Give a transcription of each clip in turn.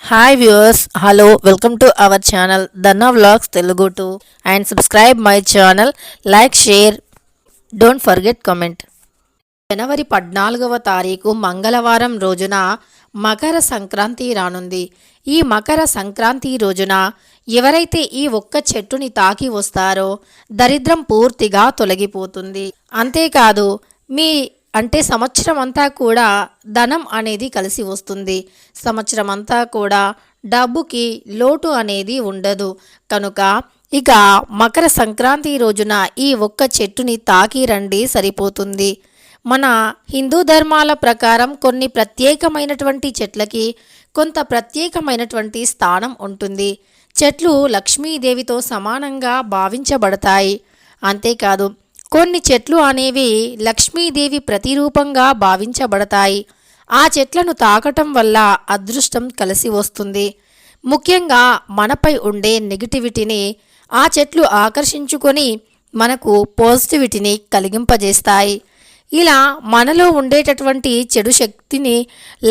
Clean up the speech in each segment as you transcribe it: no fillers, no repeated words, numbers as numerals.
Hi viewers, hello, welcome to our channel Danna vlogs Telugu to and subscribe my channel, like, share, don't forget comment. జనవరి 14వ తారీఖు మంగళవారం రోజున మకర సంక్రాంతి రానుంది. ఈ మకర సంక్రాంతి రోజున ఎవరైతే ఈ ఒక్క చెట్టుని తాకి వస్తారో దరిద్రం పూర్తిగా తొలగిపోతుంది. అంతేకాదు మీ సంవత్సరం అంతా కూడా ధనం అనేది కలిసి వస్తుంది. సంవత్సరం అంతా కూడా డబ్బుకి లోటు అనేది ఉండదు. కనుక ఇక మకర సంక్రాంతి రోజున ఈ ఒక్క చెట్టుని తాకి రండి, సరిపోతుంది. మన హిందూ ధర్మాల ప్రకారం కొన్ని ప్రత్యేకమైనటువంటి చెట్లకి కొంత ప్రత్యేకమైనటువంటి స్థానం ఉంటుంది. చెట్లు లక్ష్మీదేవితో సమానంగా భావించబడతాయి. అంతేకాదు కొన్ని చెట్లు అనేవి లక్ష్మీదేవి ప్రతిరూపంగా భావించబడతాయి. ఆ చెట్లను తాకటం వల్ల అదృష్టం కలిసి వస్తుంది. ముఖ్యంగా మనపై ఉండే నెగిటివిటీని ఆ చెట్లు ఆకర్షించుకొని మనకు పాజిటివిటీని కలిగింపజేస్తాయి. ఇలా మనలో ఉండేటటువంటి చెడు శక్తిని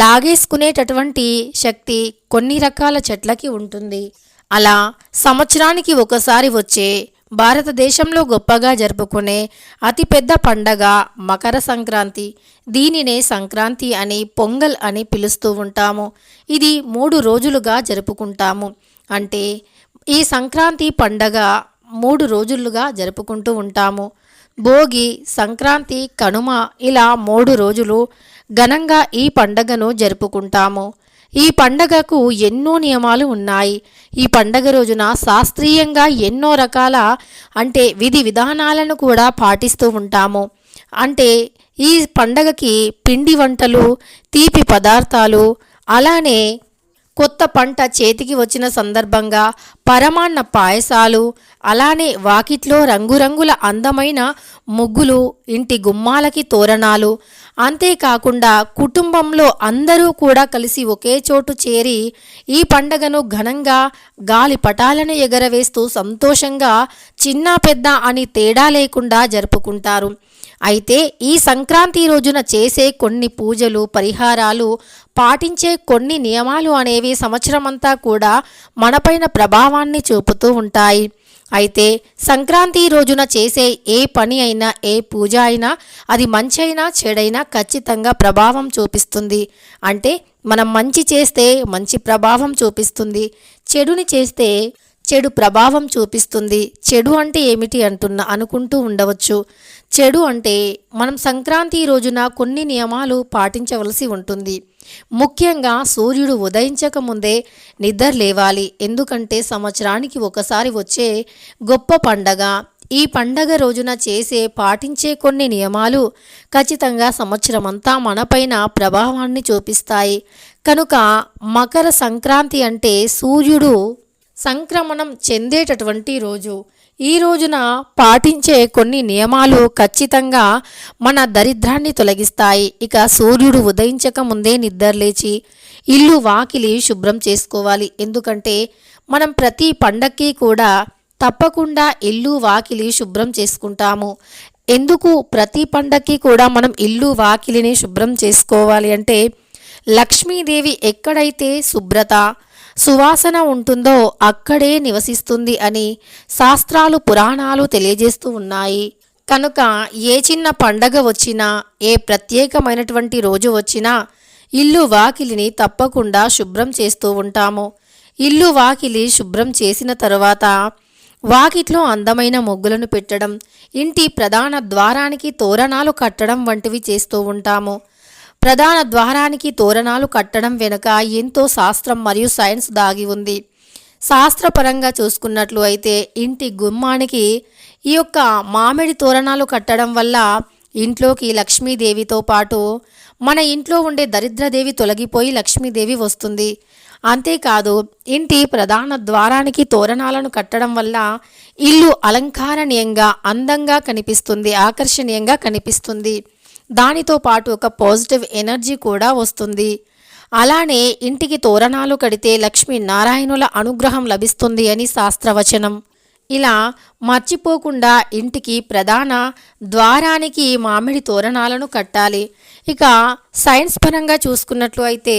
లాగేసుకునేటటువంటి శక్తి కొన్ని రకాల చెట్లకి ఉంటుంది. అలా సంవత్సరానికి ఒకసారి వచ్చే భారతదేశంలో గొప్పగా జరుపుకునే అతిపెద్ద పండగ మకర సంక్రాంతి. దీనినే సంక్రాంతి అని, పొంగల్ అని పిలుస్తూ ఉంటాము. ఇది 3 రోజులుగా జరుపుకుంటాము. అంటే ఈ సంక్రాంతి పండగ 3 రోజులుగా జరుపుకుంటూ ఉంటాము. భోగి, సంక్రాంతి, కనుమ ఇలా 3 రోజులు ఘనంగా ఈ పండగను జరుపుకుంటాము. ఈ పండగకు ఎన్నో నియమాలు ఉన్నాయి. ఈ పండగ రోజున శాస్త్రీయంగా ఎన్నో రకాల విధి విధానాలను కూడా పాటిస్తూ ఉంటాము. ఈ పండగకి పిండి వంటలు, తీపి పదార్థాలు, అలానే కొత్త పంట చేతికి వచ్చిన సందర్భంగా పరమాన్న పాయసాలు, అలానే వాకిట్లో రంగురంగుల అందమైన ముగ్గులు, ఇంటి గుమ్మాలకి తోరణాలు, అంతేకాకుండా కుటుంబంలో అందరూ కూడా కలిసి ఒకే చోటు చేరి ఈ పండగను ఘనంగా గాలిపటాలను ఎగరవేస్తూ సంతోషంగా చిన్న పెద్ద అని తేడా లేకుండా జరుపుకుంటారు. అయితే ఈ సంక్రాంతి రోజున చేసే కొన్ని పూజలు, పరిహారాలు, పాటించే కొన్ని నియమాలు అనేవి సంవత్సరమంతా కూడా మనపైన ప్రభావాన్ని చూపుతూ ఉంటాయి. అయితే సంక్రాంతి రోజున చేసే ఏ పని అయినా, ఏ పూజ అయినా, అది మంచి అయినా చెడైనా ఖచ్చితంగా ప్రభావం చూపిస్తుంది. మనం మంచి చేస్తే మంచి ప్రభావం చూపిస్తుంది, చెడుని చేస్తే చెడు ప్రభావం చూపిస్తుంది. చెడు అంటే ఏమిటి అనుకుంటూ ఉండవచ్చు. చెడు అంటే మనం సంక్రాంతి రోజున కొన్ని నియమాలు పాటించవలసి ఉంటుంది. ముఖ్యంగా సూర్యుడు ఉదయించక ముందే నిద్ర లేవాలి. ఎందుకంటే సంవత్సరానికి ఒకసారి వచ్చే గొప్ప పండగ. ఈ పండగ రోజున పాటించే కొన్ని నియమాలు ఖచ్చితంగా సంవత్సరం అంతా మనపైన ప్రభావాన్ని చూపిస్తాయి. కనుక మకర సంక్రాంతి అంటే సూర్యుడు సంక్రమణం చెందేటటువంటి రోజు. ఈ రోజున పాటించే కొన్ని నియమాలు ఖచ్చితంగా మన దరిద్రాన్ని తొలగిస్తాయి. ఇక సూర్యుడు ఉదయించక ముందే నిద్రలేచి ఇల్లు వాకిలి శుభ్రం చేసుకోవాలి. ఎందుకంటే మనం ప్రతి పండక్కి కూడా తప్పకుండా ఇల్లు వాకిలి శుభ్రం చేసుకుంటాము. ఎందుకు ప్రతి పండక్కి కూడా మనం ఇల్లు వాకిలిని శుభ్రం చేసుకోవాలి అంటే లక్ష్మీదేవి ఎక్కడైతే శుభ్రత, సువాసన ఉంటుందో అక్కడే నివసిస్తుంది అని శాస్త్రాలు, పురాణాలు తెలియజేస్తూ ఉన్నాయి. కనుక ఏ చిన్న పండగ వచ్చినా, ఏ ప్రత్యేకమైనటువంటి రోజు వచ్చినా ఇల్లు వాకిలిని తప్పకుండా శుభ్రం చేస్తూ ఉంటాము. ఇల్లు వాకిలి శుభ్రం చేసిన తరువాత వాకిట్లో అందమైన ముగ్గులను పెట్టడం, ఇంటి ప్రధాన ద్వారానికి తోరణాలు కట్టడం వంటివి చేస్తూ ఉంటాము. ప్రధాన ద్వారానికి తోరణాలు కట్టడం వెనుక ఎంతో శాస్త్రం మరియు సైన్స్ దాగి ఉంది. శాస్త్రపరంగా చూసుకున్నట్లు అయితే ఇంటి గుమ్మానికి ఈ యొక్క మామిడి తోరణాలు కట్టడం వల్ల ఇంట్లోకి లక్ష్మీదేవితో పాటు మన ఇంట్లో ఉండే దరిద్రదేవి తొలగిపోయి లక్ష్మీదేవి వస్తుంది. అంతేకాదు ఇంటి ప్రధాన ద్వారానికి తోరణాలను కట్టడం వల్ల ఇల్లు అలంకారణీయంగా, అందంగా కనిపిస్తుంది, ఆకర్షణీయంగా కనిపిస్తుంది. దానితో పాటు ఒక పాజిటివ్ ఎనర్జీ కూడా వస్తుంది. అలానే ఇంటికి తోరణాలు కడితే లక్ష్మీ నారాయణుల అనుగ్రహం లభిస్తుంది అని శాస్త్రవచనం. ఇలా మర్చిపోకుండా ఇంటికి ప్రధాన ద్వారానికి మామిడి తోరణాలను కట్టాలి. ఇక సైన్స్ పరంగా చూసుకున్నట్లు అయితే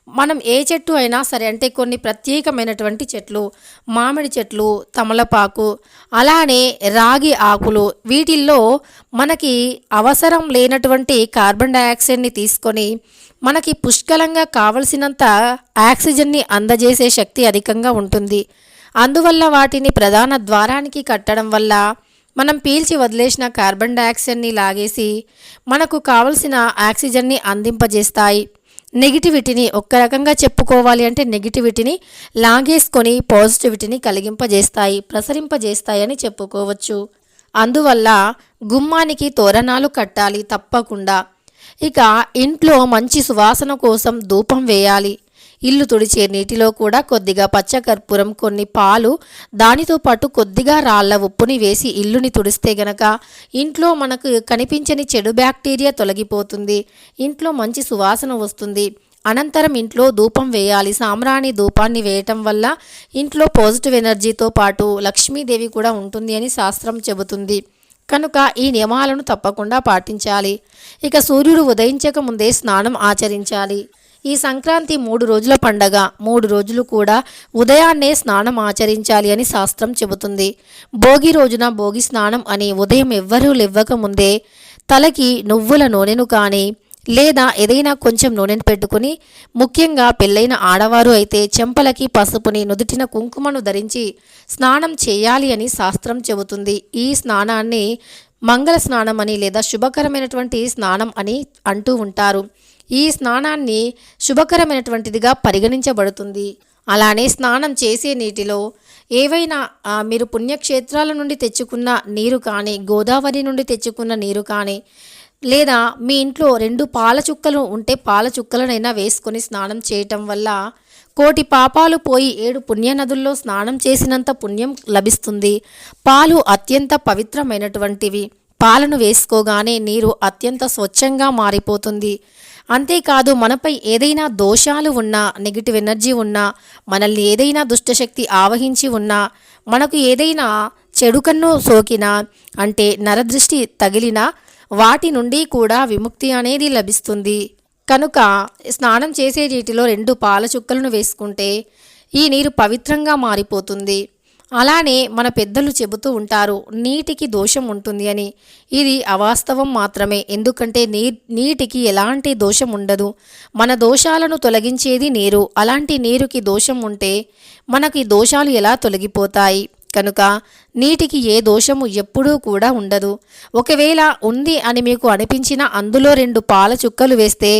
మనం ఏ చెట్టు అయినా సరే, అంటే కొన్ని ప్రత్యేకమైనటువంటి చెట్లు, మామిడి చెట్లు, తమలపాకు, అలానే రాగి ఆకులు, వీటిల్లో మనకి అవసరం లేనటువంటి కార్బన్ డయాక్సైడ్ని తీసుకొని మనకి పుష్కలంగా కావలసినంత ఆక్సిజన్ని అందజేసే శక్తి అధికంగా ఉంటుంది. అందువల్ల వాటిని ప్రధాన ద్వారానికి కట్టడం వల్ల మనం పీల్చి వదిలేసిన కార్బన్ డయాక్సైడ్ని లాగేసి మనకు కావలసిన ఆక్సిజన్ని అందింపజేస్తాయి. నెగిటివిటీని, ఒక్క రకంగా చెప్పుకోవాలి అంటే నెగిటివిటీని లాగేసుకొని పాజిటివిటీని కలిగింపజేస్తాయి, ప్రసరింపజేస్తాయి అని చెప్పుకోవచ్చు. అందువల్ల గుమ్మానికి తోరణాలు కట్టాలి తప్పకుండా. ఇక ఇంట్లో మంచి సువాసన కోసం ధూపం వేయాలి. ఇల్లు తుడిచే నీటిలో కూడా కొద్దిగా పచ్చకర్పూరం, కొన్ని పాలు, దానితో పాటు కొద్దిగా రాళ్ల ఉప్పుని వేసి ఇల్లుని తుడిస్తే గనక ఇంట్లో మనకు కనిపించని చెడు బ్యాక్టీరియా తొలగిపోతుంది, ఇంట్లో మంచి సువాసన వస్తుంది. అనంతరం ఇంట్లో ధూపం వేయాలి. సాంబ్రాణి ధూపాన్ని వేయటం వల్ల ఇంట్లో పాజిటివ్ ఎనర్జీతో పాటు లక్ష్మీదేవి కూడా ఉంటుంది అని శాస్త్రం చెబుతుంది. కనుక ఈ నియమాలను తప్పకుండా పాటించాలి. ఇక సూర్యుడు ఉదయించక ముందే స్నానం ఆచరించాలి. ఈ సంక్రాంతి 3 రోజుల పండగ, 3 రోజులు కూడా ఉదయాన్నే స్నానం ఆచరించాలి అని శాస్త్రం చెబుతుంది. భోగి రోజున భోగి స్నానం అని ఉదయం ఎవ్వరూ లేవ్వక ముందే తలకి నువ్వుల నూనెను కానీ లేదా ఏదైనా కొంచెం నూనెను పెట్టుకుని, ముఖ్యంగా పెళ్ళైన ఆడవారు అయితే చెంపలకి పసుపుని, నుదుటిన కుంకుమను ధరించి స్నానం చేయాలి అని శాస్త్రం చెబుతుంది. ఈ స్నానాన్ని మంగళ స్నానం అని లేదా శుభకరమైనటువంటి స్నానం అని అంటూ ఉంటారు. ఈ స్నానాన్ని శుభకరమైనటువంటిదిగా పరిగణించబడుతుంది. అలానే స్నానం చేసే నీటిలో ఏవైనా మీరు పుణ్యక్షేత్రాల నుండి తెచ్చుకున్న నీరు కానీ, గోదావరి నుండి తెచ్చుకున్న నీరు కానీ, లేదా మీ ఇంట్లో 2 పాల చుక్కలు ఉంటే పాల చుక్కలనైనా వేసుకొని స్నానం చేయటం వల్ల కోటి పాపాలు పోయి 7 పుణ్యనదుల్లో స్నానం చేసినంత పుణ్యం లభిస్తుంది. పాలు అత్యంత పవిత్రమైనటువంటివి. పాలను వేసుకోగానే నీరు అత్యంత స్వచ్ఛంగా మారిపోతుంది. అంతేకాదు, మనపై ఏదైనా దోషాలు ఉన్నా, నెగిటివ్ ఎనర్జీ ఉన్నా, మనల్ని ఏదైనా దుష్టశక్తి ఆవహించి ఉన్నా, మనకు ఏదైనా చెడు కన్ను సోకినా, అంటే నరదృష్టి తగిలినా వాటి నుండి కూడా విముక్తి అనేది లభిస్తుంది. కనుక స్నానం చేసే నీటిలో 2 పాల చుక్కలను వేసుకుంటే ఈ నీరు పవిత్రంగా మారిపోతుంది. అలానే మన పెద్దలు చెబుతూ ఉంటారు, నీటికి దోషం ఉంటుంది అని. ఇది అవాస్తవం మాత్రమే. ఎందుకంటే నీటికి ఎలాంటి దోషం ఉండదు. మన దోషాలను తొలగించేది నీరు. అలాంటి నీరుకి దోషం ఉంటే మనకి దోషాలు ఎలా తొలగిపోతాయి? కనుక నీటికి ఏ దోషము ఎప్పుడూ కూడా ఉండదు. ఒకవేళ ఉంది అని మీకు అనిపించినా అందులో 2 పాల చుక్కలు వేస్తే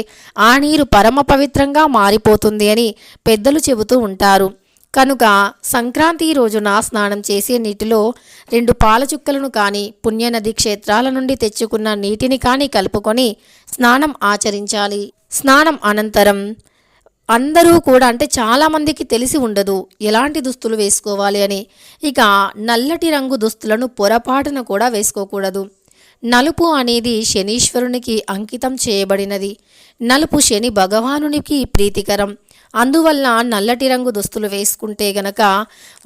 ఆ నీరు పరమ పవిత్రంగా మారిపోతుంది అని పెద్దలు చెబుతూ ఉంటారు. కనుక సంక్రాంతి రోజున స్నానం చేసే నీటిలో 2 పాల చుక్కలను కానీ, పుణ్యనది క్షేత్రాల నుండి తెచ్చుకున్న నీటిని కానీ కలుపుకొని స్నానం ఆచరించాలి. స్నానం అనంతరం అందరూ కూడా, అంటే చాలామందికి తెలిసి ఉండదు ఎలాంటి దుస్తులు వేసుకోవాలి అని. ఇక నల్లటి రంగు దుస్తులను పొరపాటున కూడా వేసుకోకూడదు. నలుపు అనేది శనీశ్వరునికి అంకితం చేయబడినది. నలుపు శని భగవానునికి ప్రీతికరం. అందువల్ల నల్లటి రంగు దుస్తులు వేసుకుంటే గనక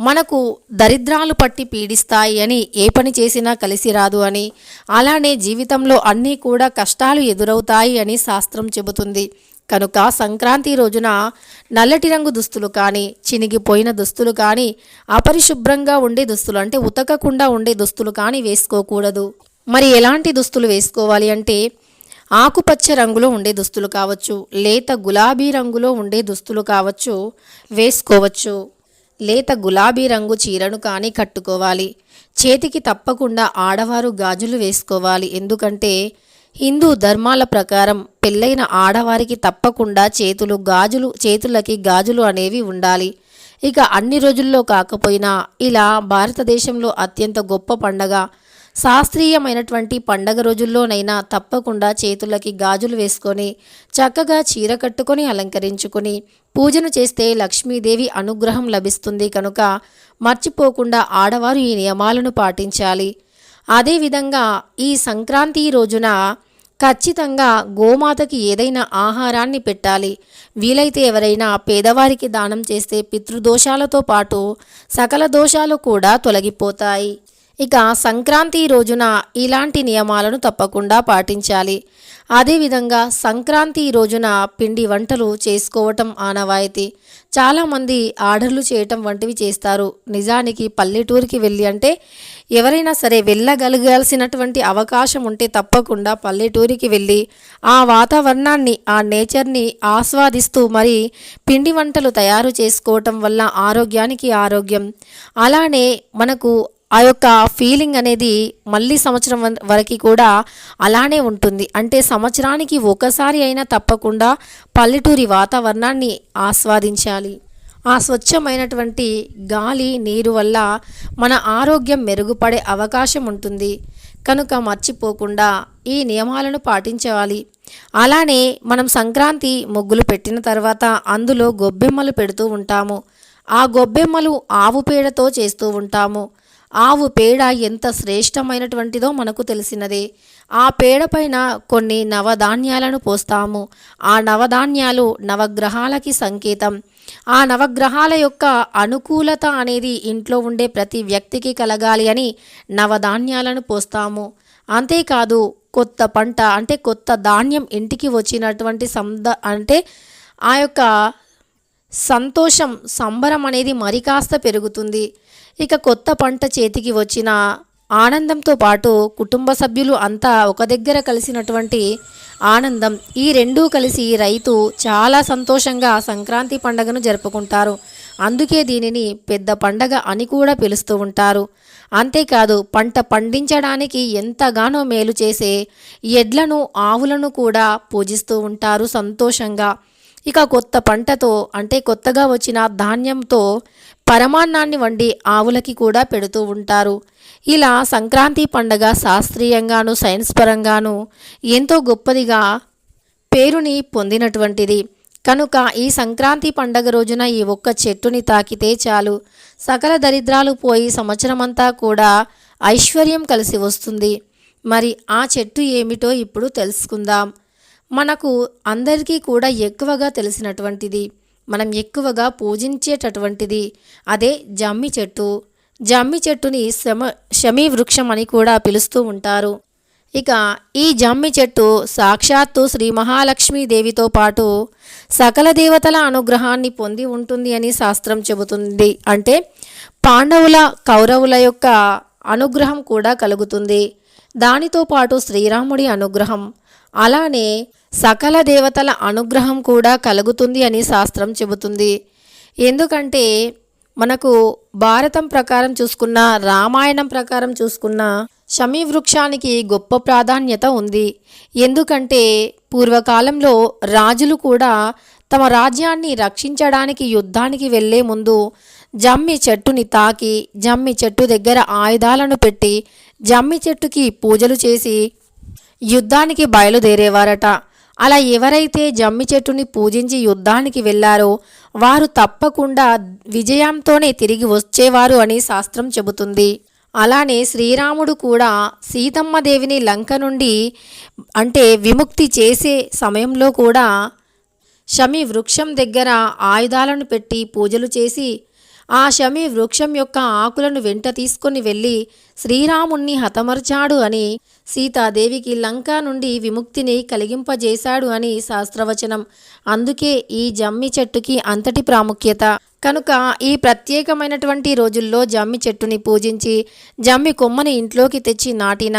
మనకు దరిద్రాలు పట్టి పీడిస్తాయి అని, ఏ పని చేసినా కలిసి రాదు అని, అలానే జీవితంలో అన్నీ కూడా కష్టాలు ఎదురవుతాయి అని శాస్త్రం చెబుతుంది. కనుక సంక్రాంతి రోజున నల్లటి రంగు దుస్తులు కానీ, చినిగిపోయిన దుస్తులు కానీ, అపరిశుభ్రంగా ఉండే దుస్తులు అంటే ఉతకకుండా ఉండే దుస్తులు కానీ వేసుకోకూడదు. మరి ఎలాంటి దుస్తులు వేసుకోవాలి అంటే, ఆకుపచ్చ రంగులో ఉండే దుస్తులు కావచ్చు, లేత గులాబీ రంగులో ఉండే దుస్తులు కావచ్చు వేసుకోవచ్చు. లేత గులాబీ రంగు చీరను కానీ కట్టుకోవాలి. చేతికి తప్పకుండా ఆడవారు గాజులు వేసుకోవాలి. ఎందుకంటే హిందూ ధర్మాల ప్రకారం పెళ్ళైన ఆడవారికి తప్పకుండా చేతులకి గాజులు అనేవి ఉండాలి. ఇక అన్ని రోజుల్లో కాకపోయినా ఇలా భారతదేశంలో అత్యంత గొప్ప పండగ, శాస్త్రీయమైనటువంటి పండగ రోజుల్లోనైనా తప్పకుండా చేతులకి గాజులు వేసుకొని చక్కగా చీర కట్టుకొని అలంకరించుకొని పూజను చేస్తే లక్ష్మీదేవి అనుగ్రహం లభిస్తుంది. కనుక మర్చిపోకుండా ఆడవారు ఈ నియమాలను పాటించాలి. అదేవిధంగా ఈ సంక్రాంతి రోజున ఖచ్చితంగా గోమాతకి ఏదైనా ఆహారాన్ని పెట్టాలి. వీలైతే ఎవరైనా పేదవారికి దానం చేస్తే పితృదోషాలతో పాటు సకల దోషాలు కూడా తొలగిపోతాయి. ఇక సంక్రాంతి రోజున ఇలాంటి నియమాలను తప్పకుండా పాటించాలి. అదేవిధంగా సంక్రాంతి రోజున పిండి వంటలు చేసుకోవటం ఆనవాయితీ. చాలామంది ఆర్డర్లు చేయటం వంటివి చేస్తారు. నిజానికి పల్లెటూరికి వెళ్ళి అంటే ఎవరైనా సరే వెళ్ళగలగాల్సినటువంటి అవకాశం ఉంటే తప్పకుండా పల్లెటూరికి వెళ్ళి ఆ వాతావరణాన్ని, ఆ నేచర్ని ఆస్వాదిస్తూ మరి పిండి వంటలు తయారు చేసుకోవటం వల్ల ఆరోగ్యానికి ఆరోగ్యం. అలానే మనకు ఆ యొక్క ఫీలింగ్ అనేది మళ్ళీ సంవత్సరం వరకు కూడా అలానే ఉంటుంది. అంటే సంవత్సరానికి ఒకసారి అయినా తప్పకుండా పల్లెటూరి వాతావరణాన్ని ఆస్వాదించాలి. ఆ స్వచ్ఛమైనటువంటి గాలి, నీరు వల్ల మన ఆరోగ్యం మెరుగుపడే అవకాశం ఉంటుంది. కనుక మర్చిపోకుండా ఈ నియమాలను పాటించాలి. అలానే మనం సంక్రాంతి ముగ్గులు పెట్టిన తర్వాత అందులో గొబ్బెమ్మలు పెడుతూ ఉంటాము. ఆ గొబ్బెమ్మలు ఆవు పేడతో చేస్తూ ఉంటాము. ఆవు పేడ ఎంత శ్రేష్టమైనటువంటిదో మనకు తెలిసినదే. ఆ పేడ పైన కొన్ని నవధాన్యాలను పోస్తాము. ఆ నవధాన్యాలు నవగ్రహాలకి సంకేతం. ఆ నవగ్రహాల యొక్క అనుకూలత అనేది ఇంట్లో ఉండే ప్రతి వ్యక్తికి కలగాలి అని నవధాన్యాలను పోస్తాము. అంతేకాదు కొత్త పంట అంటే కొత్త ధాన్యం ఇంటికి వచ్చినటువంటి అంటే ఆ యొక్క సంతోషం, సంబరం అనేది మరి కాస్త పెరుగుతుంది. ఇక కొత్త పంట చేతికి వచ్చిన ఆనందంతో పాటు కుటుంబ సభ్యులు అంతా ఒక దగ్గర కలిసినటువంటి ఆనందం. ఈ రెండూ కలిసి రైతు చాలా సంతోషంగా సంక్రాంతి పండుగను జరుపుకుంటారు. అందుకే దీనిని పెద్ద పండగ అని కూడా పిలుస్తూ ఉంటారు. అంతేకాదు పంట పండించడానికి ఎంతగానో మేలు చేసే ఎడ్లను, ఆవులను కూడా పూజిస్తూ ఉంటారు సంతోషంగా. ఇక కొత్త పంటతో అంటే కొత్తగా వచ్చిన ధాన్యంతో పరమాన్నాన్ని వండి ఆవులకి కూడా పెడుతూ ఉంటారు. ఇలా సంక్రాంతి పండగ శాస్త్రీయంగాను, సైన్స్ పరంగాను ఎంతో గొప్పదిగా పేరుని పొందినటువంటిది. కనుక ఈ సంక్రాంతి పండగ రోజున ఈ ఒక్క చెట్టుని తాకితే చాలు, సకల దరిద్రాలు పోయి సంవత్సరమంతా కూడా ఐశ్వర్యం కలిసి వస్తుంది. మరి ఆ చెట్టు ఏమిటో ఇప్పుడు తెలుసుకుందాం. మనకు అందరికీ కూడా ఎక్కువగా తెలిసినటువంటిది, మనం ఎక్కువగా పూజించేటటువంటిది అదే జమ్మి చెట్టు. జమ్మి చెట్టుని శమీ వృక్షం అని కూడా పిలుస్తూ ఉంటారు. ఇక ఈ జమ్మి చెట్టు సాక్షాత్తు శ్రీ మహాలక్ష్మీదేవితో పాటు సకల దేవతల అనుగ్రహాన్ని పొంది ఉంటుంది అని శాస్త్రం చెబుతుంది. అంటే పాండవుల, కౌరవుల యొక్క అనుగ్రహం కూడా కలుగుతుంది. దానితో పాటు శ్రీరాముడి అనుగ్రహం, అలానే సకల దేవతల అనుగ్రహం కూడా కలుగుతుంది అని శాస్త్రం చెబుతుంది. ఎందుకంటే మనకు భారతం ప్రకారం చూసుకున్న, రామాయణం ప్రకారం చూసుకున్న శమీ వృక్షానికి గొప్ప ప్రాధాన్యత ఉంది. ఎందుకంటే పూర్వకాలంలో రాజులు కూడా తమ రాజ్యాన్ని రక్షించడానికి యుద్ధానికి వెళ్లే ముందు జమ్మి చెట్టుని తాకి, జమ్మి చెట్టు దగ్గర ఆయుధాలను పెట్టి, జమ్మి చెట్టుకి పూజలు చేసి యుద్ధానికి బయలుదేరేవారట. అలా ఎవరైతే జమ్మి చెట్టుని పూజించి యుద్ధానికి వెళ్ళారో వారు తప్పకుండా విజయంతోనే తిరిగి వచ్చేవారు అని శాస్త్రం చెబుతుంది. అలానే శ్రీరాముడు కూడా సీతమ్మ దేవిని లంక నుండి అంటే విముక్తి చేసే సమయంలో కూడా శమీ వృక్షం దగ్గర ఆయుధాలను పెట్టి పూజలు చేసి ఆ శమీ వృక్షం యొక్క ఆకులను వెంట తీసుకొని వెళ్ళి శ్రీరాముణ్ణి హతమర్చాడు అని, సీతాదేవికి లంక నుండి విముక్తిని కలిగింపజేశాడు అని శాస్త్రవచనం. అందుకే ఈ జమ్మి చెట్టుకి అంతటి ప్రాముఖ్యత. కనుక ఈ ప్రత్యేకమైనటువంటి రోజుల్లో జమ్మి చెట్టుని పూజించి, జమ్మి కొమ్మని ఇంట్లోకి తెచ్చి నాటిన,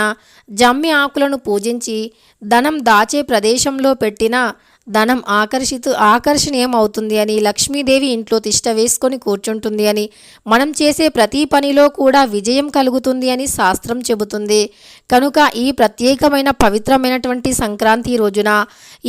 జమ్మి ఆకులను పూజించి ధనం దాచే ప్రదేశంలో పెట్టిన ధనం ఆకర్షణీయం అవుతుంది అని, లక్ష్మీదేవి ఇంట్లో తిష్ట వేసుకొని కూర్చుంటుంది అని, మనం చేసే ప్రతి పనిలో కూడా విజయం కలుగుతుంది అని శాస్త్రం చెబుతుంది. కనుక ఈ ప్రత్యేకమైన పవిత్రమైనటువంటి సంక్రాంతి రోజున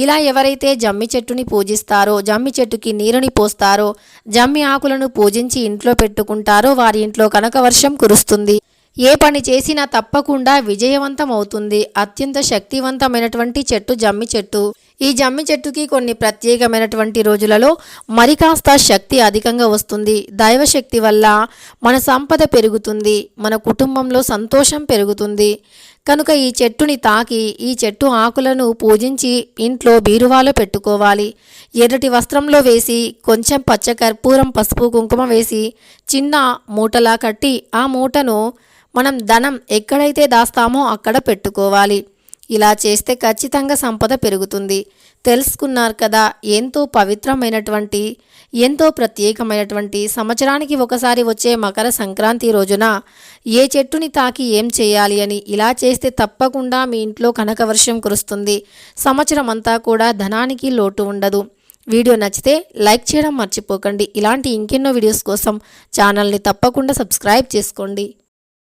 ఇలా ఎవరైతే జమ్మి చెట్టుని పూజిస్తారో, జమ్మి చెట్టుకి నీరుని పోస్తారో, జమ్మి ఆకులను పూజించి ఇంట్లో పెట్టుకుంటారో వారి ఇంట్లో కనకవర్షం కురుస్తుంది. ఏ పని చేసినా తప్పకుండా విజయవంతం అవుతుంది. అత్యంత శక్తివంతమైనటువంటి చెట్టు జమ్మి చెట్టు. ఈ జమ్మి చెట్టుకి కొన్ని ప్రత్యేకమైనటువంటి రోజులలో మరి కాస్త శక్తి అధికంగా వస్తుంది. దైవశక్తి వల్ల మన సంపద పెరుగుతుంది, మన కుటుంబంలో సంతోషం పెరుగుతుంది. కనుక ఈ చెట్టుని తాకి, ఈ చెట్టు ఆకులను పూజించి ఇంట్లో బీరువాలో పెట్టుకోవాలి. ఎర్రటి వస్త్రంలో వేసి కొంచెం పచ్చకర్పూరం, పసుపు, కుంకుమ వేసి చిన్న మూటలా కట్టి ఆ మూటను మనం ధనం ఎక్కడైతే దాస్తామో అక్కడ పెట్టుకోవాలి. ఇలా చేస్తే ఖచ్చితంగా సంపద పెరుగుతుంది. తెలుసుకున్నారు కదా, ఎంతో పవిత్రమైనటువంటి, ఎంతో ప్రత్యేకమైనటువంటి సంవత్సరానికి ఒకసారి వచ్చే మకర సంక్రాంతి రోజున ఏ చెట్టుని తాకి ఏం చేయాలి అని. ఇలా చేస్తే తప్పకుండా మీ ఇంట్లో కనకవర్షం కురుస్తుంది. సంవత్సరం అంతా కూడా ధనానికి లోటు ఉండదు. వీడియో నచ్చితే లైక్ చేయడం మర్చిపోకండి. ఇలాంటి ఇంకెన్నో వీడియోస్ కోసం ఛానల్ని తప్పకుండా సబ్స్క్రైబ్ చేసుకోండి.